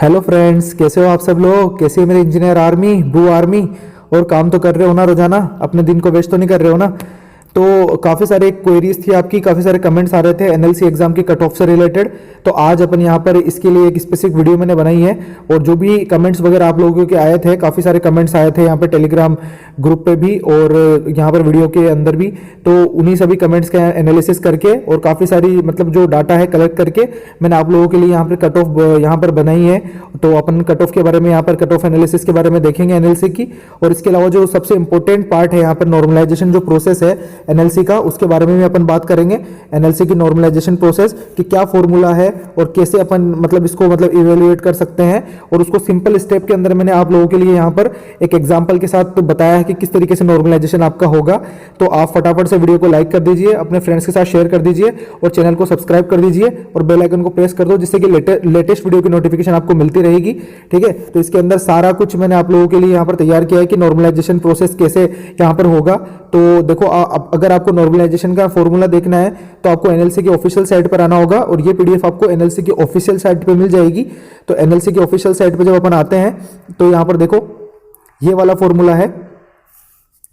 Hello friends, कैसे हो आप सब लोग। कैसे है मेरे इंजीनियर आर्मी, ब्रू आर्मी। और काम तो कर रहे हो ना रोजाना, अपने दिन को वेस्ट तो नहीं कर रहे हो ना। तो काफ़ी सारे क्वेरीज थी आपकी, काफ़ी सारे कमेंट्स आ रहे थे एनएलसी एग्जाम की कट ऑफ से रिलेटेड। तो आज अपन यहाँ पर इसके लिए एक स्पेसिफिक वीडियो मैंने बनाई है। और जो भी कमेंट्स वगैरह आप लोगों के आए थे, काफ़ी सारे कमेंट्स आए थे यहाँ पे टेलीग्राम ग्रुप पे भी और यहाँ पर वीडियो के अंदर भी। तो उन्हीं सभी कमेंट्स का एनालिसिस करके और काफ़ी सारी मतलब जो डाटा है कलेक्ट करके मैंने आप लोगों के लिए यहाँ पर कट ऑफ यहाँ पर बनाई है। तो अपन कट ऑफ के बारे में यहाँ पर कट ऑफ एनालिसिस के बारे में देखेंगे एनएलसी की। और इसके अलावा जो सबसे इंपॉर्टेंट पार्ट है यहाँ पर नॉर्मलाइजेशन जो प्रोसेस है एनएलसी का, उसके बारे में भी अपन बात करेंगे। एनएलसी की नॉर्मलाइजेशन प्रोसेस कि क्या फॉर्मूला है और कैसे अपन मतलब इसको मतलब इवेल्युएट कर सकते हैं। और उसको सिंपल स्टेप के अंदर मैंने आप लोगों के लिए यहाँ पर एक एग्जांपल के साथ तो बताया है कि किस तरीके से नॉर्मलाइजेशन आपका होगा। तो आप फटाफट से वीडियो को लाइक कर दीजिए, अपने फ्रेंड्स के साथ शेयर कर दीजिए और चैनल को सब्सक्राइब कर दीजिए और बेल आइकन को प्रेस कर दो, जिससे कि लेटेस्ट वीडियो की नोटिफिकेशन आपको मिलती रहेगी। ठीक है, तो इसके अंदर सारा कुछ मैंने आप लोगों के लिए यहाँ पर तैयार किया है कि नॉर्मलाइजेशन प्रोसेस कैसे यहाँ पर होगा। तो देखो अगर आपको नॉर्मलाइजेशन का फॉर्मूला देखना है तो आपको एनएलसी की ऑफिशियल साइट पर आना होगा और ये पीडीएफ आपको एनएलसी की ऑफिशियल साइट पे मिल जाएगी। तो एनएलसी की ऑफिशियल साइट पे जब अपन आते हैं तो यहाँ पर देखो ये वाला फॉर्मूला है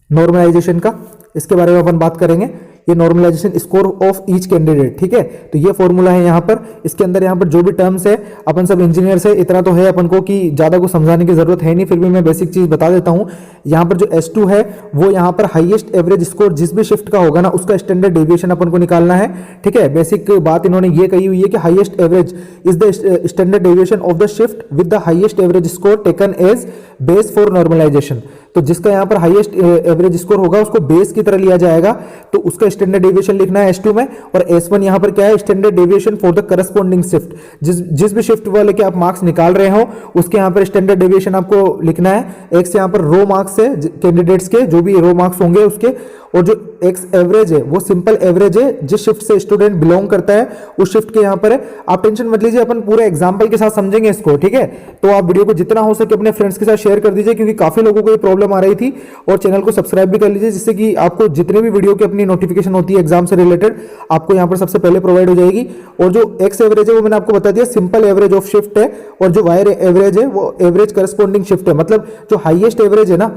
नॉर्मलाइजेशन का, इसके बारे में अपन बात करेंगे। ये normalisation score of each candidate, ठीक है। तो ये फॉर्मूला है यहाँ पर। इसके अंदर यहाँ पर जो भी टर्म्स है, अपन सब इंजीनियर से इतना तो है अपन को कि ज़्यादा कुछ समझाने की जरूरत है नहीं, फिर भी मैं बेसिक चीज़ बता देता हूँ। यहाँ पर जो S2 है वो यहाँ पर हाईएस्ट एवरेज स्कोर जिस भी शिफ्ट का होगा ना, उसका स्टैंडर्ड डेविएशन अपन को निकालना है। ठीक है, बेसिक बात इन्होंने ये कही हुई है कि highest average is the standard deviation of the shift with the highest average score taken as base for normalisation. तो जिसका यहाँ पर हाईएस्ट एवरेज स्कोर होगा उसको बेस की तरह लिया जाएगा, तो उसका स्टैंडर्ड डेविएशन लिखना है S2 में। और S1 यहाँ पर क्या है, standard deviation for the corresponding shift. जिस भी शिफ्ट वाले के आप मार्क्स निकाल रहे हो उसके यहाँ पर स्टैंडर्ड डेविएशन आपको लिखना है। एक्स यहाँ पर रो मार्क्स है कैंडिडेट्स के, जो भी रो मार्क्स होंगे उसके, और जो एक्स एवरेज है वो सिंपल एवरेज है जिस शिफ्ट से स्टूडेंट बिलोंग करता है उस शिफ्ट के यहाँ पर है। आप टेंशन मत लीजिए, अपन पूरे एग्जांपल के साथ समझेंगे इसको। ठीक है, तो आप वीडियो को जितना हो सके अपने फ्रेंड्स के साथ शेयर कर दीजिए, क्योंकि काफी लोगों को ये प्रॉब्लम आ रही थी। और चैनल को सब्सक्राइब भी कर लीजिए, जिससे कि आपको जितने भी वीडियो की अपनी नोटिफिकेशन होती है एग्जाम से रिलेटेड आपको यहाँ पर सबसे पहले प्रोवाइड हो जाएगी। और जो एक्स एवरेज है वो मैंने आपको बता दिया सिंपल एवरेज ऑफ शिफ्ट है, और जो वाई एवरेज है वो एवरेज करस्पॉन्डिंग शिफ्ट है। मतलब जो हाईएस्ट एवरेज है ना,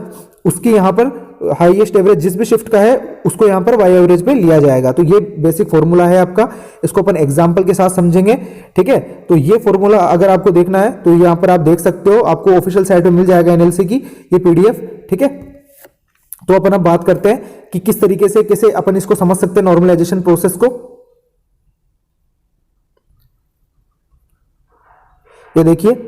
उसकी यहाँ पर हाईएस्ट एवरेज जिस भी शिफ्ट का है उसको यहाँ पर वाई एवरेज पे लिया जाएगा। तो ये बेसिक फॉर्मूला है आपका, इसको अपन एग्जांपल के साथ समझेंगे। ठीक है, तो ये फॉर्मूला अगर आपको देखना है तो यहाँ पर आप देख सकते हो, आपको ऑफिशियल साइट पे मिल जाएगा एनएलसी की ये पीडीएफ। ठीक है, तो अपन अब बात करते हैं कि किस तरीके से कैसे अपन इसको समझ सकते हैं नॉर्मलाइजेशन प्रोसेस को। ये देखिए,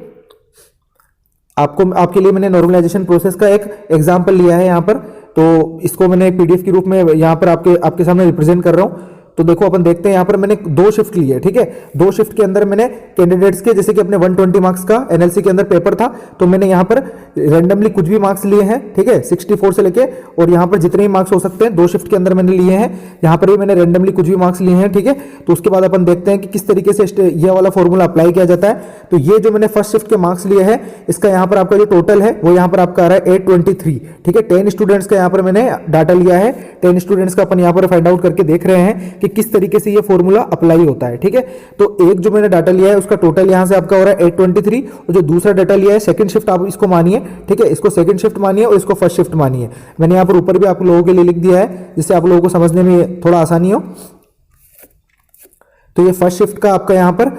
आपके लिए मैंने नॉर्मलाइजेशन प्रोसेस का एक एग्जांपल लिया है यहाँ पर। तो इसको मैंने पीडीएफ के रूप में यहाँ पर आपके सामने रिप्रेजेंट कर रहा हूँ। तो देखो अपन देखते हैं यहाँ पर मैंने दो शिफ्ट ली है। ठीक है, दो शिफ्ट के अंदर मैंने कैंडिडेट्स के, जैसे कि अपने 120 मार्क्स का एनएलसी के अंदर पेपर था, तो मैंने यहाँ पर रैंडमली कुछ भी मार्क्स लिए हैं। ठीक है, 64 से लेके और यहाँ पर जितने भी मार्क्स हो सकते हैं दो शिफ्ट के अंदर मैंने लिए हैं। यहाँ पर भी मैंने रैंडमली कुछ भी मार्क्स लिए हैं। ठीक है, तो उसके बाद अपन देखते हैं कि किस तरीके से ये वाला फॉर्मूला अप्लाई किया जाता है। तो ये जो मैंने फर्स्ट शिफ्ट के मार्क्स लिए हैं, इसका यहाँ पर आपका जो टोटल है वो यहाँ पर आपका आ रहा है 823। ठीक है, 10 स्टूडेंट्स का यहाँ पर मैंने डाटा लिया है। 10 स्टूडेंट्स का अपन यहाँ पर फाइंड आउट करके देख रहे हैं कि किस तरीके से ये फॉर्मूला अप्लाई होता है। ठीक है, तो एक जो मैंने डाटा लिया है उसका टोटल यहां से आपका हो रहा है 823, और जो दूसरा डाटा लिया है सेकंड शिफ्ट आप इसको मानिए। ठीक है, इसको सेकंड शिफ्ट मानिए और इसको फर्स्ट शिफ्ट मानिए। मैंने यहां पर ऊपर भी आप लोगों के लिए लिख दिया है जिससे आप लोगों को समझने में थोड़ा आसानी हो। तो ये फर्स्ट शिफ्ट का आपका यहां पर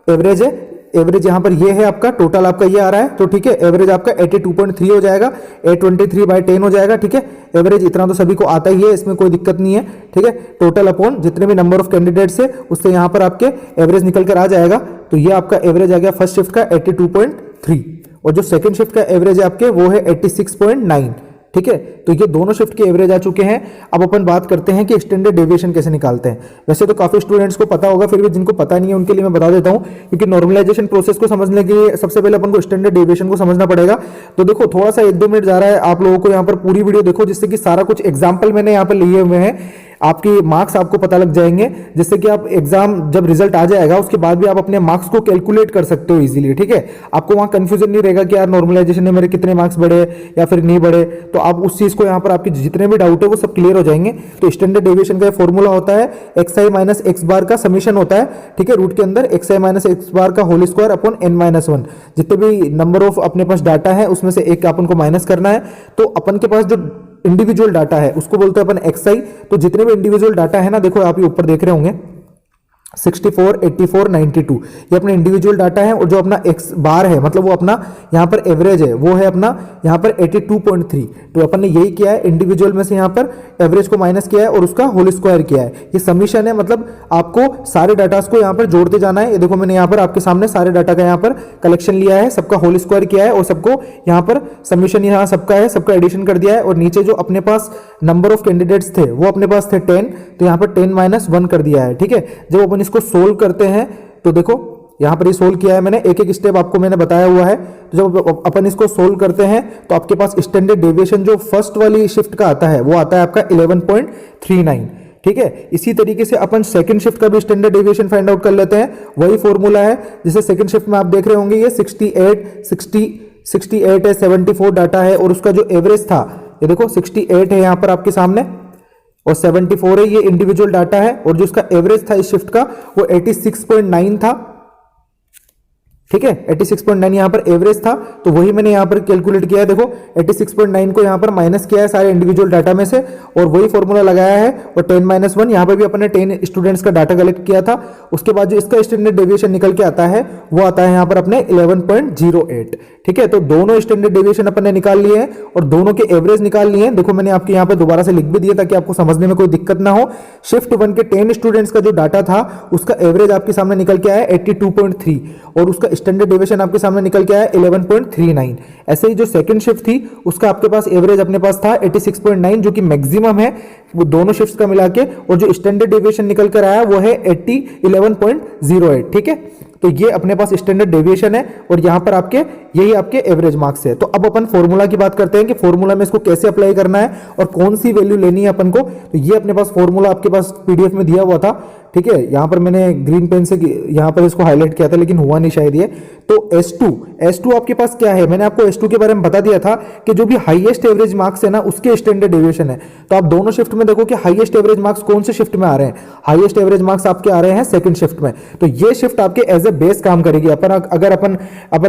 एवरेज है। एवरेज यहां पर ये है आपका, टोटल आपका ये आ रहा है। तो ठीक है, एवरेज आपका 82.3 हो जाएगा, 823/10 हो जाएगा। ठीक है, एवरेज इतना तो सभी को आता ही है, इसमें कोई दिक्कत नहीं है। ठीक है, टोटल अपॉन जितने भी नंबर ऑफ कैंडिडेट्स है उससे यहां पर आपके एवरेज निकल कर आ जाएगा। तो ये आपका एवरेज आ गया फर्स्ट शिफ्ट का 82.3, और जो सेकंड शिफ्ट का एवरेज है आपके वो है 86.9। ठीक है, तो ये दोनों शिफ्ट के एवरेज आ चुके हैं। अब अपन बात करते हैं कि स्टैंडर्ड डेविएशन कैसे निकालते हैं। वैसे तो काफी स्टूडेंट्स को पता होगा, फिर भी जिनको पता नहीं है उनके लिए मैं बता देता हूं, क्योंकि नॉर्मलाइजेशन प्रोसेस को समझने के लिए सबसे पहले अपन को स्टैंडर्ड डेविएशन को समझना पड़ेगा। तो देखो थोड़ा सा 1-2 मिनट जा रहा है, आप लोगों को यहाँ पर पूरी वीडियो देखो, जिससे कि सारा कुछ एग्जाम्पल मैंने यहाँ पर लिए हुए हैं। आपके मार्क्स आपको पता लग जाएंगे, जिससे कि आप एग्जाम जब रिजल्ट आ जाएगा उसके बाद भी आप अपने मार्क्स को कैलकुलेट कर सकते हो इजीली, ठीक है। आपको वहां कंफ्यूजन नहीं रहेगा कि यार नॉर्मलाइजेशन में मेरे कितने मार्क्स बढ़े या फिर नहीं बढ़े, तो आप उस चीज को यहाँ पर आपके जितने भी डाउट है वो सब क्लियर हो जाएंगे। तो स्टैंडर्ड डेविएशन का फॉर्मूला होता है X I minus X bar का समीशन होता है, ठीक है, रूट के अंदर X I minus X bar का whole square upon N minus one. जितने भी नंबर ऑफ अपने पास डाटा है उसमें से एक अपन को माइनस करना है। तो अपन के पास जो इंडिविजुअल डाटा है उसको बोलते हैं अपन एक्स आई। तो जितने भी इंडिविजुअल डाटा है ना, देखो आप ये ऊपर देख रहे होंगे 64, 84, 92, ये अपने इंडिविजुअल डाटा है। और जो अपना एक्स बार है मतलब वो अपना यहाँ पर एवरेज है, वो है अपना यहाँ पर 82.3। तो अपन ने यही किया है, इंडिविजुअल में से यहाँ पर एवरेज को माइनस किया है और उसका होल स्क्वायर किया है। ये समीशन है, मतलब आपको सारे डाटास को यहाँ पर जोड़ते जाना है। ये देखो मैंने यहाँ पर आपके सामने सारे डाटा का यहाँ पर कलेक्शन लिया है, सबका होल स्क्वायर किया है और सबको यहाँ पर समीशन यहाँ सबका है, सबका एडिशन कर दिया है। और नीचे जो अपने पास नंबर ऑफ कैंडिडेट्स थे वो अपने पास थे 10, तो यहाँ पर 10 माइनस 1 कर दिया है, ठीक है। जब अपन इसको सोल्व करते हैं तो देखो यहां पर ये सोल्व किया है मैंने, एक एक स्टेप आपको मैंने बताया हुआ है। तो जब अपन इसको सोल्व करते हैं तो आपके पास स्टैंडर्ड डेविएशन जो फर्स्ट वाली शिफ्ट का आता है वो आता है आपका 11.39, ठीक है। इसी तरीके से अपन सेकंड शिफ्ट का भी स्टैंडर्ड डेविएशन फाइंड आउट कर लेते हैं। वही फॉर्मूला है जिसे सेकंड शिफ्ट में आप देख रहे होंगे, ये 68 है, 74 डाटा है और उसका जो एवरेज था ये देखो 68 है यहाँ पर आपके सामने और 74 है, ये इंडिविजुअल डाटा है। और जो उसका एवरेज था इस शिफ्ट का वो 86.9 था, ठीक है। 86.9 यहां पर एवरेज था, तो वही मैंने यहां पर कैलकुलेट किया है। देखो 86.9 को यहां पर माइनस किया है सारे इंडिविजुअल डाटा में से और वही फॉर्मूला लगाया है। और 10 माइनस 1 यहां पर भी अपन ने 10 स्टूडेंट्स का डाटा कलेक्ट किया था। उसके बाद जो इसका स्टैंडर्ड डेविएशन निकल के आता है वो आता है यहां पर अपने 11.08, ठीक है। तो दोनों स्टैंडर्ड डेविएशन अपन ने निकाल लिए हैं और दोनों के एवरेज निकाल लिए हैं। देखो मैंने आपके यहां पर दोबारा से लिख भी दिया ताकि आपको समझने में कोई दिक्कत ना हो। शिफ्ट 1 के 10 स्टूडेंट्स का जो डाटा था उसका एवरेज आपके सामने निकल के आया 82.3 और उसका स्टैंडर्ड डेविएशन आपके सामने निकल के आया 11.39। ऐसे ही जो सेकंड शिफ्ट थी उसका आपके पास एवरेज अपने पास था 86.9 जो कि मैक्सिमम है वो दोनों शिफ्ट्स का मिला के, और जो स्टैंडर्ड डेविएशन निकल कर आया वो है 11.08, ठीक है। तो ये अपने पास स्टैंडर्ड डेविएशन है और यहां पर आपके यही आपके एवरेज मार्क्स है। तो अब अपन फॉर्मूला की बात करते हैं कि फॉर्मूला में इसको कैसे अप्लाई करना है और कौन सी वैल्यू लेनी है अपन को। तो ये अपने पास फॉर्मूला आपके पास पीडीएफ में दिया हुआ था, ठीक है। यहां पर मैंने ग्रीन पेन से यहां पर इसको हाईलाइट किया था लेकिन हुआ नहीं शायद ये। तो S2 आपके पास क्या है, मैंने आपको S2 के बारे में बता दिया था कि जो भी हाईएस्ट एवरेज मार्क्स है ना उसके स्टैंडर्ड डेविएशन है। तो आप दोनों शिफ्ट में देखो कि हाईएस्ट एवरेज मार्क्स कौन से शिफ्ट में आ रहे हैं। हाईएस्ट एवरेज मार्क्स आपके आ रहे हैं सेकंड शिफ्ट में। तो ये शिफ्ट आपके एज ए बेस काम करेगी। अगर अपन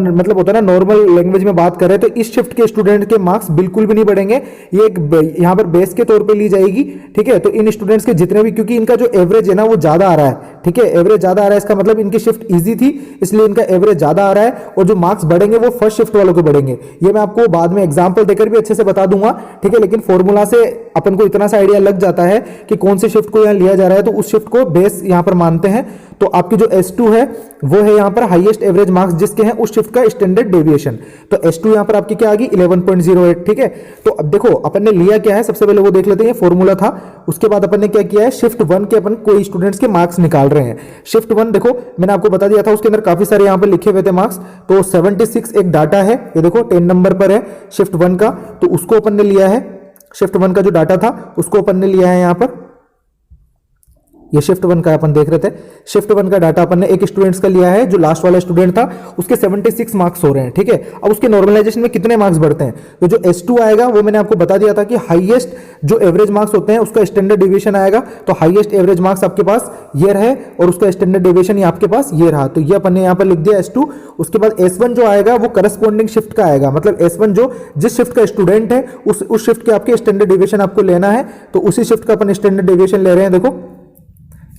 मतलब होता है ना नॉर्मल लैंग्वेज में बात करें तो इस शिफ्ट के स्टूडेंट के मार्क्स बिल्कुल भी नहीं बढ़ेंगे, ये एक यहां पर बेस के तौर पे ली जाएगी, ठीक है। तो इन स्टूडेंट्स के जितने भी, क्योंकि इनका जो एवरेज है ना वो ज्यादा आ रहा है, ठीक है, एवरेज ज्यादा आ रहा है, इसका मतलब इनकी शिफ्ट इजी थी इसलिए इनका एवरेज ज्यादा आ रहा है और जो मार्क्स बढ़ेंगे वो फर्स्ट शिफ्ट वालों के बढ़ेंगे। ये मैं आपको बाद में एग्जांपल देकर भी अच्छे से बता दूंगा, ठीक है। लेकिन फॉर्मूला से अपन को इतना सा आइडिया लग जाता है कि कौन से शिफ्ट को यहां लिया जा रहा है, तो उस शिफ्ट को बेस यहां पर मानते हैं। तो आपकी जो S2 है वो है यहां पर हाईएस्ट एवरेज मार्क्स जिसके हैं उस शिफ्ट का स्टैंडर्ड डेविएशन। तो S2 यहां पर आपकी क्या आ गई 11.08, ठीक है। तो अब देखो अपन ने लिया क्या है, सबसे पहले वो देख लेते हैं। फॉर्मूला था, उसके बाद अपन ने क्या किया है, शिफ्ट 1 के अपन कोई स्टूडेंट्स के मार्क्स निकाल रहे हैं। शिफ्ट 1 देखो मैंने आपको बता दिया था उसके अंदर काफी सारे यहां पर लिखे हुए थे मार्क्स। तो 76 एक डाटा है, ये देखो 10 नंबर पर है शिफ्ट 1 का, तो उसको अपन ने लिया है। शिफ्ट 1 का जो डाटा था उसको अपन ने लिया है यहां पर, ये शिफ्ट 1 का अपन देख रहे थे। शिफ्ट 1 का डाटा अपन ने एक स्टूडेंट्स का लिया है, जो लास्ट वाला स्टूडेंट था उसके 76 मार्क्स हो रहे हैं, ठीक है। अब उसके नॉर्मलाइजेशन में कितने मार्क्स बढ़ते हैं, तो जो S2 आएगा वो मैंने आपको बता दिया था कि हाईएस्ट जो एवरेज मार्क्स होते हैं उसका स्टैंडर्ड डेविएशन आएगा। तो हाईएस्ट एवरेज मार्क्स आपके पास ये रहे और उसका स्टैंडर्ड डेविएशन ये आपके पास ये रहा, तो ये अपन ने यहाँ पर लिख दिया S2। उसके बाद S1 जो आएगा वो करस्पॉन्डिंग शिफ्ट का आएगा, मतलब S1 जो जिस शिफ्ट का स्टूडेंट है उस शिफ्ट के आपके स्टैंडर्ड डेविएशन आपको लेना है, तो उसी शिफ्ट का अपन स्टैंडर्ड डेविएशन ले रहे हैं, देखो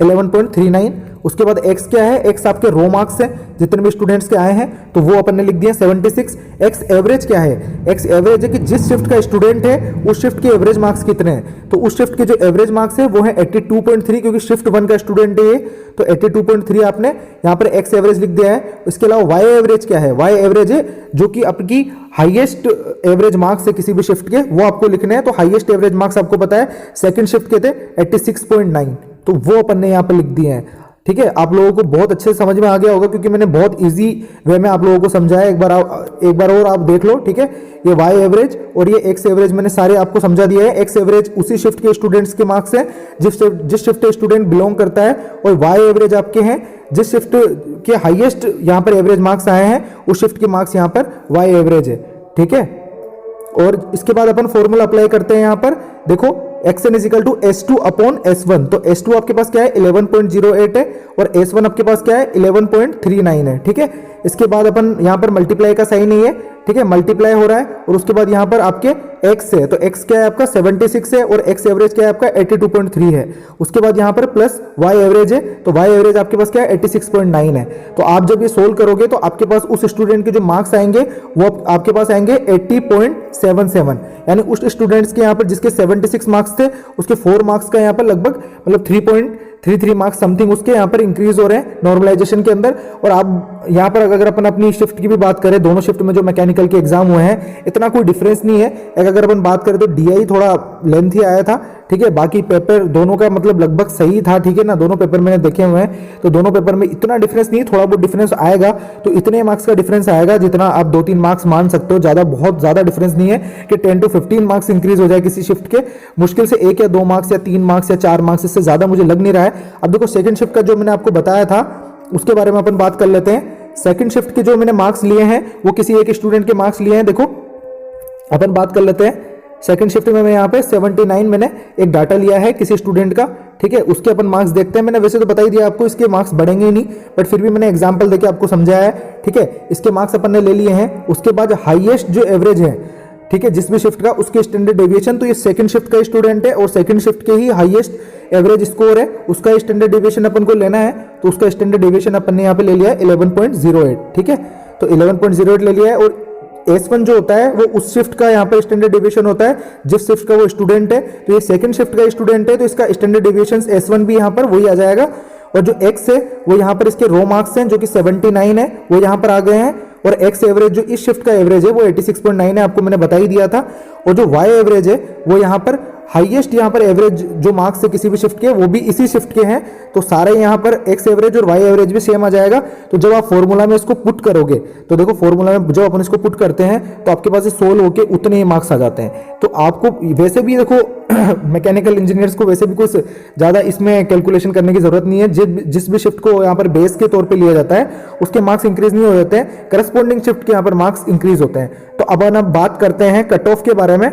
11.39। उसके बाद x क्या है, x आपके रो मार्क्स है जितने भी स्टूडेंट्स के आए हैं, तो वो अपन ने लिख दिया 76। x एवरेज क्या है, x एवरेज है कि जिस शिफ्ट का स्टूडेंट है उस शिफ्ट के एवरेज मार्क्स कितने हैं, तो उस शिफ्ट के जो एवरेज मार्क्स है वो है 82.3, क्योंकि शिफ्ट 1 का स्टूडेंट है ये, तो 82.3 आपने यहाँ पर x एवरेज लिख दिया है। इसके अलावा y एवरेज क्या है, y एवरेज है जो कि आपकी हाईएस्ट एवरेज मार्क्स है किसी भी शिफ्ट के, वो आपको लिखने हैं। तो हाईएस्ट एवरेज मार्क्स आपको पता है सेकंड शिफ्ट के थे 86.9, तो वो अपन ने यहाँ पर लिख दिए हैं। ठीक है, आप लोगों को बहुत अच्छे से समझ में आ गया होगा क्योंकि मैंने बहुत इजी वे में आप लोगों को समझाया। एक बार और आप देख लो, ठीक है। ये वाई एवरेज और ये एक्स एवरेज मैंने सारे आपको समझा दिया है। एक्स एवरेज उसी शिफ्ट के स्टूडेंट्स के मार्क्स हैं जिस शिफ्ट के स्टूडेंट बिलोंग करता है, और वाई एवरेज आपके हैं जिस शिफ्ट के हाईएस्ट यहाँ पर एवरेज मार्क्स आए हैं उस शिफ्ट के मार्क्स यहाँ पर वाई एवरेज है, ठीक है। और इसके बाद अपन फॉर्मूला अप्लाई करते हैं यहाँ पर, देखो xn is equal to S2 upon S1। तो S2 आपके पास क्या है 11.08 है और S1 आपके पास क्या है 11.39 है, ठीक है। इसके बाद अपन यहाँ पर मल्टीप्लाई का साइन नहीं है, ठीक है, मल्टीप्लाई हो रहा है। और उसके बाद यहाँ पर आपके x है, तो x क्या है आपका 76 है और x एवरेज क्या है आपका 82.3 है। उसके बाद यहाँ पर प्लस y एवरेज है, तो y एवरेज आपके पास क्या है 86.9 है। तो आप जब ये सोल्व करोगे तो आपके पास उस स्टूडेंट के जो मार्क्स आएंगे वो आपके पास आएंगे 80.77, यानी उस स्टूडेंट्स के यहाँ पर जिसके 76 मार्क्स थे उसके 4 मार्क्स का यहाँ पर लगभग मतलब 3.33 मार्क्स समथिंग उसके यहाँ पर इंक्रीज हो रहे हैं नॉर्मलाइजेशन के अंदर। और आप यहाँ पर अगर अपन अपनी शिफ्ट की भी बात करें, दोनों शिफ्ट में जो मैकेनिकल के एग्जाम हुए हैं इतना कोई डिफरेंस नहीं है। अगर अपन बात करें तो डीआई थोड़ा लेंथी आया था, ठीक है, बाकी पेपर दोनों का मतलब लगभग सही था, ठीक है ना। दोनों पेपर मैंने देखे हुए हैं तो दोनों पेपर में इतना डिफरेंस नहीं, थोड़ा बहुत डिफरेंस आएगा, तो इतने मार्क्स का डिफरेंस आएगा जितना आप 2-3 मार्क्स मान सकते हो। ज्यादा बहुत ज्यादा डिफरेंस नहीं है कि 10 to 15 मार्क्स इंक्रीज हो जाए किसी शिफ्ट के, मुश्किल से 1 या 2 मार्क्स या 3 मार्क्स या 4 मार्क्स, इससे ज्यादा मुझे लग नहीं रहा है। अब देखो सेकंड शिफ्ट का जो मैंने आपको बताया था उसके बारे में अपन बात कर लेते हैं। सेकंड शिफ्ट के जो मैंने मार्क्स लिए हैं वो किसी एक स्टूडेंट के मार्क्स लिए हैं। देखो अपन बात कर लेते हैं सेकंड शिफ्ट में। मैं यहाँ पे 79 मैंने एक डाटा लिया है किसी स्टूडेंट का, ठीक है, उसके अपन मार्क्स देखते हैं। मैंने वैसे तो बता ही दिया आपको इसके मार्क्स बढ़ेंगे ही नहीं, बट फिर भी मैंने एग्जांपल देके आपको समझाया है, ठीक है। इसके मार्क्स अपन ने ले लिए हैं। उसके बाद हाईएस्ट जो एवरेज है, ठीक है, जिस भी शिफ्ट का उसके स्टैंडर्ड डेविएशन, तो ये सेकंड शिफ्ट का स्टूडेंट है और सेकंड शिफ्ट के ही हाईएस्ट एवरेज स्कोर है, उसका स्टैंडर्ड डेविएशन अपन को लेना है। तो उसका स्टैंडर्ड डेविएशन अपन ने यहाँ पे ले लिया है 11.08, ठीक है। तो 11.08 ले लिया है। और S1 जो होता है वो उस शिफ्ट का यहाँ पर स्टैंडर्ड डेविएशन होता है जिस शिफ्ट का वो स्टूडेंट है। तो ये सेकंड शिफ्ट का स्टूडेंट है तो इसका स्टैंडर्ड डेविएशन S1 भी यहाँ पर वही आ जाएगा। और जो X है वो यहाँ पर इसके रो मार्क्स हैं जो कि 79 है, वो यहाँ पर आ गए हैं। और X एवरेज जो इस शिफ्ट का एवरेज है वो 86.9 है, आपको मैंने बता ही दिया था। और जो Y एवरेज है वो यहाँ पर हाईएस्ट यहाँ पर एवरेज जो मार्क्स है किसी भी शिफ्ट के वो भी इसी शिफ्ट के हैं। तो सारे यहाँ पर X एवरेज और Y एवरेज भी सेम आ जाएगा। तो जब आप फॉर्मूला में इसको पुट करोगे तो देखो फॉर्मूला में जब अपन इसको पुट करते हैं तो आपके पास सोल्व होके उतने ही मार्क्स आ जाते हैं। तो आपको वैसे भी देखो मैकेनिकल इंजीनियर्स को वैसे भी कुछ ज़्यादा इसमें कैलकुलेशन करने की जरूरत नहीं है। जिस भी शिफ्ट को यहाँ पर बेस के तौर पर लिया जाता है उसके मार्क्स इंक्रीज नहीं हो जाते हैं, करस्पॉन्डिंग शिफ्ट के यहाँ पर मार्क्स इंक्रीज होते हैं। तो अब हम बात करते हैं कट ऑफ के बारे में,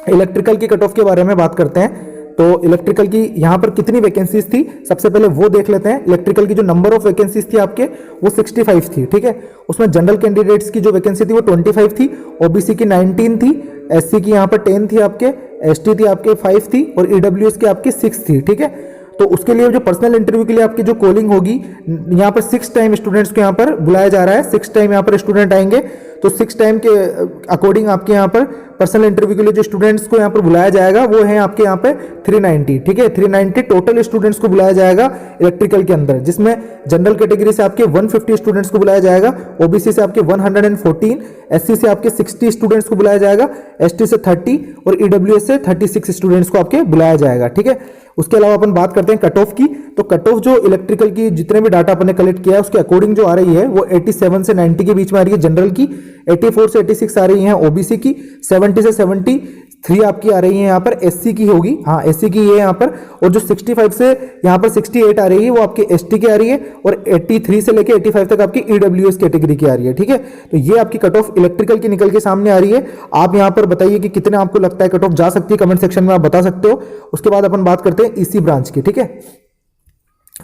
इलेक्ट्रिकल की कट ऑफ के बारे में बात करते हैं। तो इलेक्ट्रिकल की यहाँ पर कितनी वैकेंसीज थी सबसे पहले वो देख लेते हैं। इलेक्ट्रिकल की जो नंबर ऑफ वैकेंसीज थी आपके वो 65 थी, ठीक है। उसमें जनरल कैंडिडेट्स की जो वैकेंसी थी वो 25 थी, ओबीसी की 19 थी, एससी की यहाँ पर 10 थी आपके, एसटी थी आपके 5 थी और ईडब्ल्यूएस की आपकी 6 थी, ठीक है। तो उसके लिए जो पर्सनल इंटरव्यू के लिए आपकी जो कॉलिंग होगी यहाँ पर 6 टाइम स्टूडेंट्स को यहाँ पर बुलाया जा रहा है। 6 टाइम यहाँ पर स्टूडेंट आएंगे, तो 6 टाइम के अकॉर्डिंग आपके यहाँ पर पर्सनल इंटरव्यू के लिए जो स्टूडेंट्स को यहाँ पर बुलाया जाएगा वो है आपके यहाँ पे 390, ठीक है। 390 टोटल स्टूडेंट्स को बुलाया जाएगा इलेक्ट्रिकल के अंदर, जिसमें जनरल कैटेगरी से आपके 150 स्टूडेंट्स को बुलाया जाएगा, ओबीसी से आपके 114, एससी से आपके 60 स्टूडेंट्स को बुलाया जाएगा, एसटी से 30 और ईडब्ल्यूएस से 36 स्टूडेंट्स को आपके बुलाया जाएगा, ठीक है। उसके अलावा अपन बात करते हैं कट ऑफ की। तो कट ऑफ जो इलेक्ट्रिकल की जितने भी डाटा अपन ने कलेक्ट किया है उसके अकॉर्डिंग जो आ रही है वो 87 से 90 के बीच में आ रही है जनरल की, 84 से 86 आ रही है ओबीसी की, 70 से 73 आपकी आ रही है यहाँ पर एससी की होगी, हाँ एससी की ये यहाँ पर, और जो 65 से यहाँ पर 68 आ रही है वो आपकी एसटी की आ रही है, और 83 से लेके 85 तक आपकी ईडब्ल्यूएस कैटेगरी की आ रही है, ठीक है। तो ये आपकी कट ऑफ इलेक्ट्रिकल की निकल के सामने आ रही है। आप यहाँ पर बताइए कि कितने आपको लगता है कट ऑफ जा सकती है, कमेंट सेक्शन में आप बता सकते हो। उसके बाद अपन बात करते हैं ईसी ब्रांच की, ठीक है।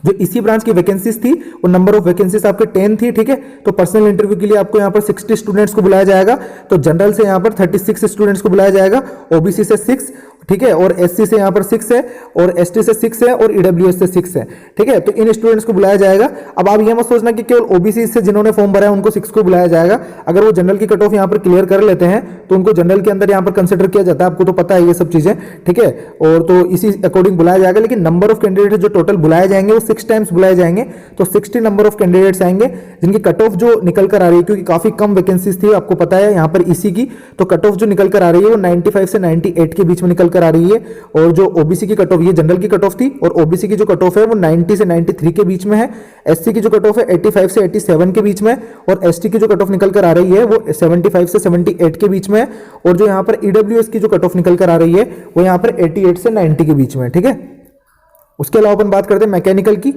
जो इसी ब्रांच की वैकेंसीज थी वो नंबर ऑफ वैकेंसीज आपके 10 थी, ठीक है। तो पर्सनल इंटरव्यू के लिए आपको यहाँ पर 60 स्टूडेंट्स को बुलाया जाएगा। तो जनरल से यहाँ पर 36 स्टूडेंट्स को बुलाया जाएगा, ओबीसी से 6, ठीक है, और एससी से यहाँ पर 6 है, और एसटी से 6 है, और ईडब्ल्यूएस से 6 है, ठीक है। तो इन स्टूडेंट्स को बुलाया जाएगा। अब आप ये मत सोचना कि केवल ओबीसी से जिन्होंने फॉर्म भरा है उनको 6 को बुलाया जाएगा। अगर वो जनरल की कट ऑफ यहाँ पर क्लियर कर लेते हैं तो उनको जनरल के अंदर यहाँ पर कंसिडर किया जाता है, आपको तो पता है ये सब चीजें, ठीक है। और तो इसी अकॉर्डिंग बुलाया जाएगा, लेकिन नंबर ऑफ कैंडिडेट जो टोटल बुलाए जाएंगे वो 6 टाइम्स बुलाए जाएंगे। तो 60 नंबर ऑफ कैंडिडेट्स आएंगे जिनकी कट ऑफ जो निकल कर आ रही है, क्योंकि काफी कम वैकेंसीज थी आपको पता है यहाँ पर इसी की, तो कट ऑफ जो निकल कर आ रही है वो 95 से 98 के बीच में निकल कर आ रही है, और जो ओबीसी की कट ऑफ, ये जनरल की कट ऑफ थी, और ओबीसी की जो कट ऑफ है वो 90 से 93 के बीच में है। एससी की जो कट ऑफ है 85 से 87 के बीच में है, और एसटी की जो कट ऑफ निकल कर आ रही है वो 75 से 78 के बीच में है, और जो यहाँ पर ईडब्ल्यूएस की जो कट ऑफ निकल कर आ रही है वो यहाँ पर 88 से 90 के बीच में है। ठीक है, उसके अलावा अपन बात करते हैं मैकेनिकल की।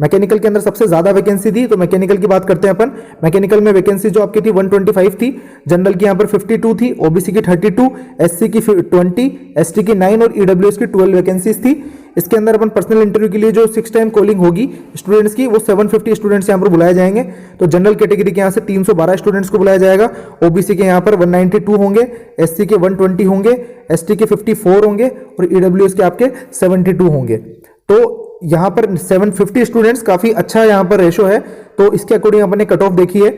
मैकेनिकल के अंदर सबसे ज्यादा वैकेंसी थी, तो मैकेनिकल की बात करते हैं अपन। मैकेनिकल में वैकेंसी जो आपकी थी 125 थी, जनरल की यहाँ पर 52 थी, ओबीसी की 32, एससी की 20, एसटी की 9 और ईडब्ल्यूएस की 12 वैकेंसीज थी। इसके अंदर अपन पर्सनल इंटरव्यू के लिए जो 6 टाइम कॉलिंग होगी स्टूडेंट्स की, वो 750 स्टूडेंट्स यहाँ पर बुलाए जाएंगे। तो जनरल कैटेगरी के यहाँ से 312 स्टूडेंट्स को बुलाया जाएगा, ओबीसी के यहाँ पर 192 होंगे, एससी के 120 होंगे, एसटी के 54 होंगे, और ईडब्ल्यूएस के आपके 72 होंगे। तो यहाँ पर 750 स्टूडेंट्स काफी अच्छा यहाँ पर रेशो है। तो इसके अकॉर्डिंग अपन ने कट ऑफ देखी है।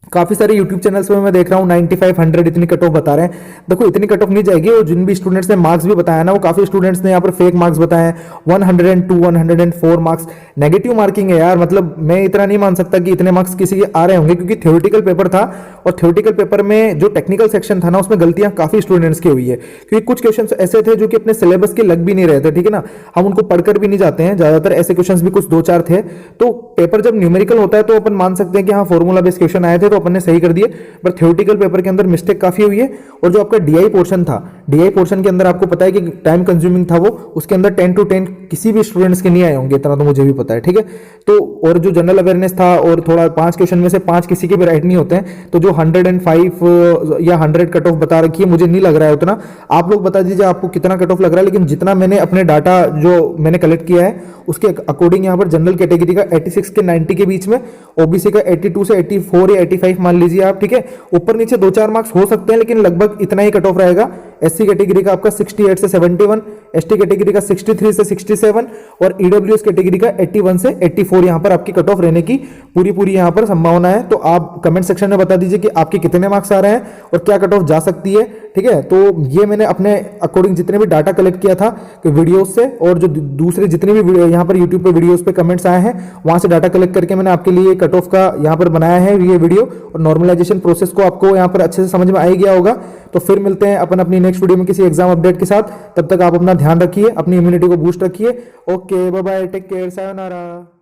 काफी सारे यूट्यूब चैनल्स में मैं देख रहा हूँ 95, 100 इतनी कट ऑफ बता रहे हैं। देखो इतनी कट ऑफ नहीं जाएगी, और जिन भी स्टूडेंट्स ने मार्क्स भी बताया ना, वो काफी स्टूडेंट्स ने यहाँ पर फेक मार्क्स बताए हैं, 102, 104 मार्क्स नेगेटिव मार्किंग है यार। मतलब मैं इतना नहीं मान सकता कि इतने मार्क्स किसी के आ रहे होंगे, क्योंकि थ्योरेटिकल पेपर था, और थ्योरेटिकल पेपर में जो टेक्निकल सेक्शन था ना, उसमें गलतियां काफी स्टूडेंट्स की हुई है, क्योंकि कुछ क्वेश्चन ऐसे थे जो कि अपने सिलेबस के लग भी नहीं रहे थे। ठीक है ना, हम उनको पढ़कर भी नहीं जाते हैं, ज्यादातर ऐसे क्वेश्चंस भी कुछ 2-4 थे। तो पेपर जब न्यूमेरिकल होता है तो अपन मान सकते हैं कि हाँ फॉर्मूला बेस्ड क्वेश्चन आए थे, तो अपन ने सही कर दिए। पर थ्योरेटिकल पेपर के अंदर मिस्टेक काफी हुई है। और जो आपका डीआई पोर्शन था, डीआई पोर्शन के अंदर आपको पता है कि टाइम कंज्यूमिंग था वो, उसके अंदर 10 to 10 किसी भी स्टूडेंट्स के नहीं आए होंगे, इतना तो मुझे भी पता है। ठीक है, तो और जो जनरल अवेयरनेस था, और थोड़ा 5 क्वेश्चन में से 5 किसी के भी राइट नहीं होते हैं, तो जो 105 या 100 कट ऑफ बता रखी है, मुझे नहीं लग रहा है उतना। आप लोग बता दीजिए आपको कितना कट ऑफ लग रहा है, लेकिन जितना मैंने अपने डाटा जो मैंने कलेक्ट किया है उसके अकॉर्डिंग यहाँ पर जनरल कैटेगरी का 86 के 90 के बीच में, ओबीसी का 82 से 84 या 85 मान लीजिए आप। ठीक है, ऊपर नीचे 2-4 मार्क्स हो सकते हैं, लेकिन लगभग इतना ही कट ऑफ रहेगा। एससी कैटेगरी का आपका 68 से 71, एसटी कैटेगरी का 63 से 67, और ईडब्ल्यूएस कैटेगरी का 81 से 84 यहां पर आपकी कट ऑफ रहने की पूरी यहां पर संभावना है। तो आप कमेंट सेक्शन में बता दीजिए कि आपके कितने मार्क्स आ रहे हैं और क्या कट ऑफ जा सकती है। ठीक है, तो ये मैंने अपने अकॉर्डिंग जितने भी डाटा कलेक्ट किया था कि वीडियोस से, और जो दूसरे जितने भी यहाँ पर यूट्यूब पे वीडियोस पे कमेंट्स आए हैं, वहां से डाटा कलेक्ट करके मैंने आपके लिए कट ऑफ का यहाँ पर बनाया है ये वीडियो। और नॉर्मलाइजेशन प्रोसेस को आपको यहाँ पर अच्छे से समझ में आ ही गया होगा। तो फिर मिलते हैं अपन अपनी नेक्स्ट वीडियो में किसी एग्जाम अपडेट के साथ। तब तक आप अपना ध्यान रखिए, अपनी इम्यूनिटी को बूस्ट रखिए। Okay, bye bye, take care, sayonara.